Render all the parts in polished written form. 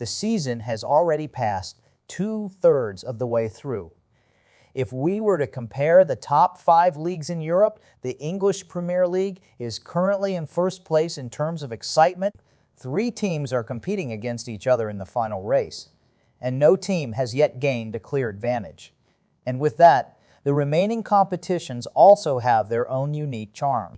The season has already passed 2/3 of the way through. If we were to compare the top 5 leagues in Europe, the English Premier League is currently in first place in terms of excitement. 3 teams are competing against each other in the final race, and no team has yet gained a clear advantage. And with that, the remaining competitions also have their own unique charm.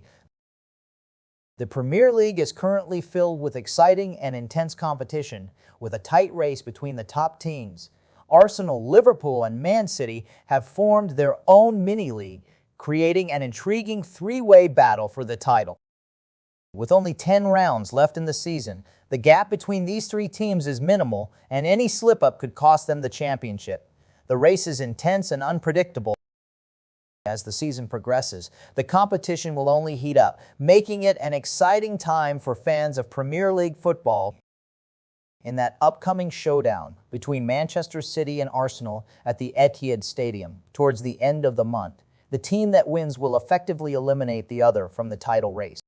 The Premier League is currently filled with exciting and intense competition, with a tight race between the top teams. Arsenal, Liverpool, and Man City have formed their own mini-league, creating an intriguing 3-way battle for the title. With only 10 rounds left in the season, the gap between these 3 teams is minimal, and any slip-up could cost them the championship. The race is intense and unpredictable. As the season progresses, the competition will only heat up, making it an exciting time for fans of Premier League football. In that upcoming showdown between Manchester City and Arsenal at the Etihad Stadium towards the end of the month, the team that wins will effectively eliminate the other from the title race.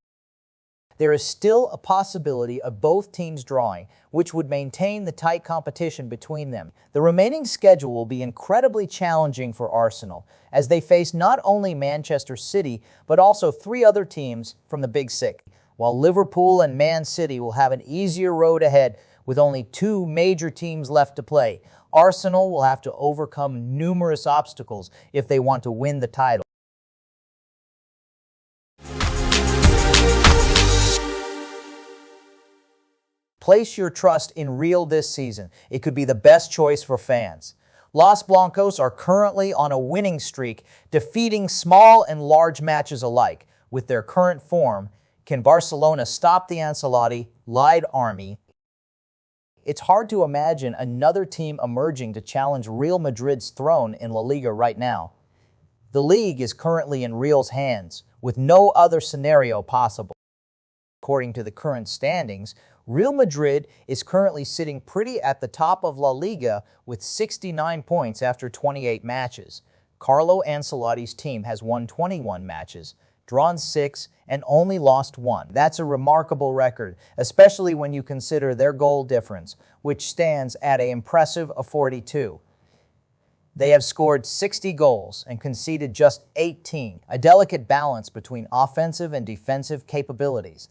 There is still a possibility of both teams drawing, which would maintain the tight competition between them. The remaining schedule will be incredibly challenging for Arsenal, as they face not only Manchester City, but also 3 other teams from the Big Six, while Liverpool and Man City will have an easier road ahead with only 2 major teams left to play. Arsenal will have to overcome numerous obstacles if they want to win the title. Place your trust in Real this season. It could be the best choice for fans. Los Blancos are currently on a winning streak, defeating small and large matches alike. With their current form, can Barcelona stop the Ancelotti-led army? It's hard to imagine another team emerging to challenge Real Madrid's throne in La Liga right now. The league is currently in Real's hands, with no other scenario possible. According to the current standings, Real Madrid is currently sitting pretty at the top of La Liga with 69 points after 28 matches. Carlo Ancelotti's team has won 21 matches, drawn 6, and only lost 1. That's a remarkable record, especially when you consider their goal difference, which stands at an impressive 42. They have scored 60 goals and conceded just 18, a delicate balance between offensive and defensive capabilities.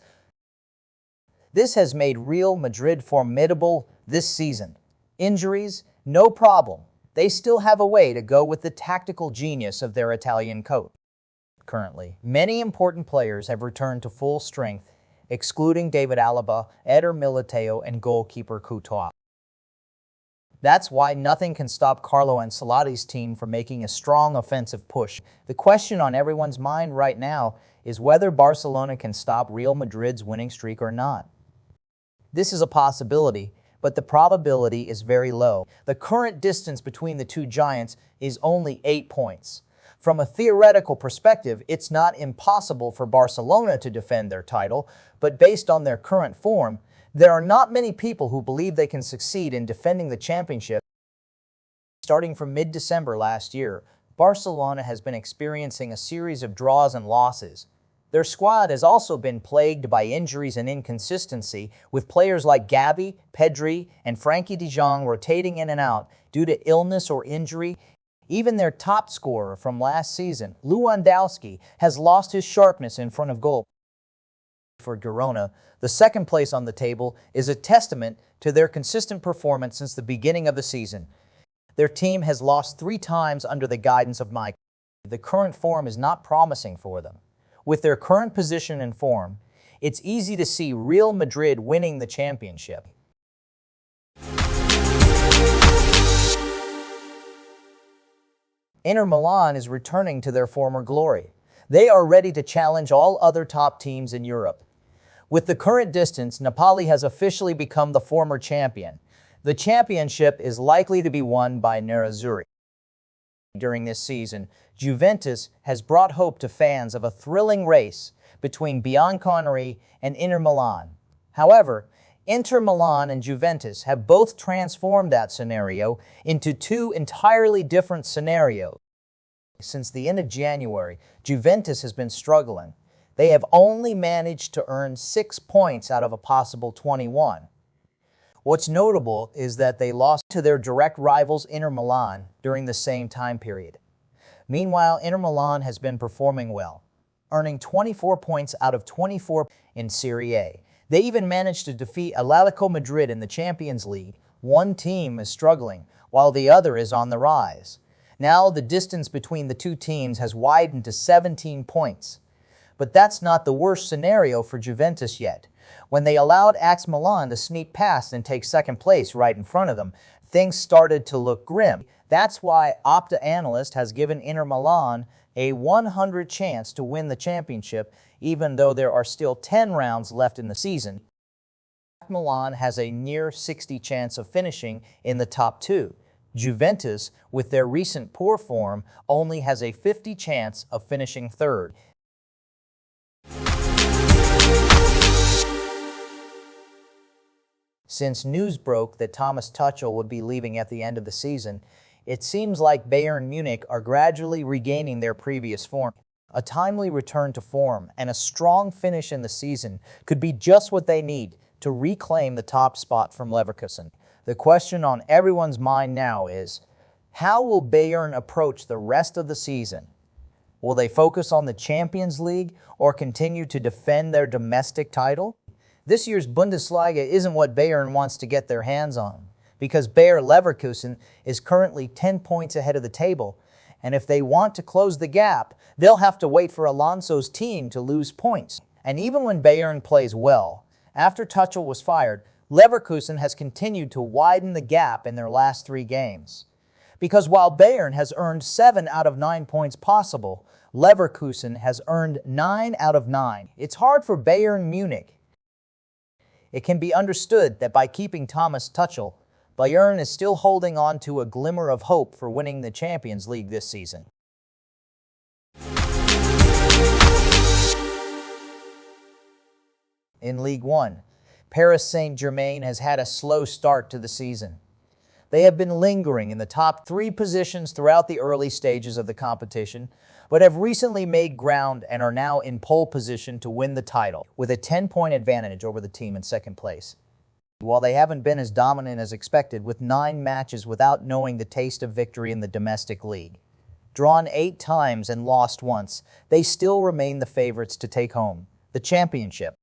This has made Real Madrid formidable this season. Injuries? No problem. They still have a way to go with the tactical genius of their Italian coach. Currently, many important players have returned to full strength, excluding David Alaba, Eder Militao, and goalkeeper Courtois. That's why nothing can stop Carlo Ancelotti's team from making a strong offensive push. The question on everyone's mind right now is whether Barcelona can stop Real Madrid's winning streak or not. This is a possibility, but the probability is very low. The current distance between the 2 giants is only 8 points. From a theoretical perspective, it's not impossible for Barcelona to defend their title, but based on their current form, there are not many people who believe they can succeed in defending the championship. Starting from mid-December last year, Barcelona has been experiencing a series of draws and losses. Their squad has also been plagued by injuries and inconsistency, with players like Gavi, Pedri, and Frankie de Jong rotating in and out due to illness or injury. Even their top scorer from last season, Lewandowski, has lost his sharpness in front of goal. For Girona, the second place on the table is a testament to their consistent performance since the beginning of the season. Their team has lost 3 times under the guidance of Mike. The current form is not promising for them. With their current position and form, it's easy to see Real Madrid winning the championship. Inter Milan is returning to their former glory. They are ready to challenge all other top teams in Europe. With the current distance, Napoli has officially become the former champion. The championship is likely to be won by Nerazzurri. During this season, Juventus has brought hope to fans of a thrilling race between Bianconeri and Inter Milan. However, Inter Milan and Juventus have both transformed that scenario into 2 entirely different scenarios. Since the end of January, Juventus has been struggling. They have only managed to earn 6 points out of a possible 21. What's notable is that they lost to their direct rivals Inter Milan during the same time period. Meanwhile, Inter Milan has been performing well, earning 24 points out of 24 in Serie A. They even managed to defeat Atletico Madrid in the Champions League. One team is struggling, while the other is on the rise. Now, the distance between the two teams has widened to 17 points. But that's not the worst scenario for Juventus yet. When they allowed AC Milan to sneak past and take second place right in front of them, things started to look grim. That's why Opta Analyst has given Inter Milan a 100 chance to win the championship, even though there are still 10 rounds left in the season. Milan has a near 60 chance of finishing in the top two. Juventus, with their recent poor form, only has a 50 chance of finishing third. Since news broke that Thomas Tuchel would be leaving at the end of the season, it seems like Bayern Munich are gradually regaining their previous form. A timely return to form and a strong finish in the season could be just what they need to reclaim the top spot from Leverkusen. The question on everyone's mind now is, how will Bayern approach the rest of the season? Will they focus on the Champions League or continue to defend their domestic title? This year's Bundesliga isn't what Bayern wants to get their hands on, because Bayer Leverkusen is currently 10 points ahead of the table, and if they want to close the gap, they'll have to wait for Alonso's team to lose points. And even when Bayern plays well, after Tuchel was fired, Leverkusen has continued to widen the gap in their last 3 games. Because while Bayern has earned 7 out of 9 points possible, Leverkusen has earned 9 out of 9. It's hard for Bayern Munich. It can be understood that by keeping Thomas Tuchel, Bayern is still holding on to a glimmer of hope for winning the Champions League this season. In Ligue 1, Paris Saint-Germain has had a slow start to the season. They have been lingering in the top 3 positions throughout the early stages of the competition, but have recently made ground and are now in pole position to win the title, with a 10-point advantage over the team in second place. While they haven't been as dominant as expected, with 9 matches without knowing the taste of victory in the domestic league, drawn 8 times and lost once, they still remain the favorites to take home the championship.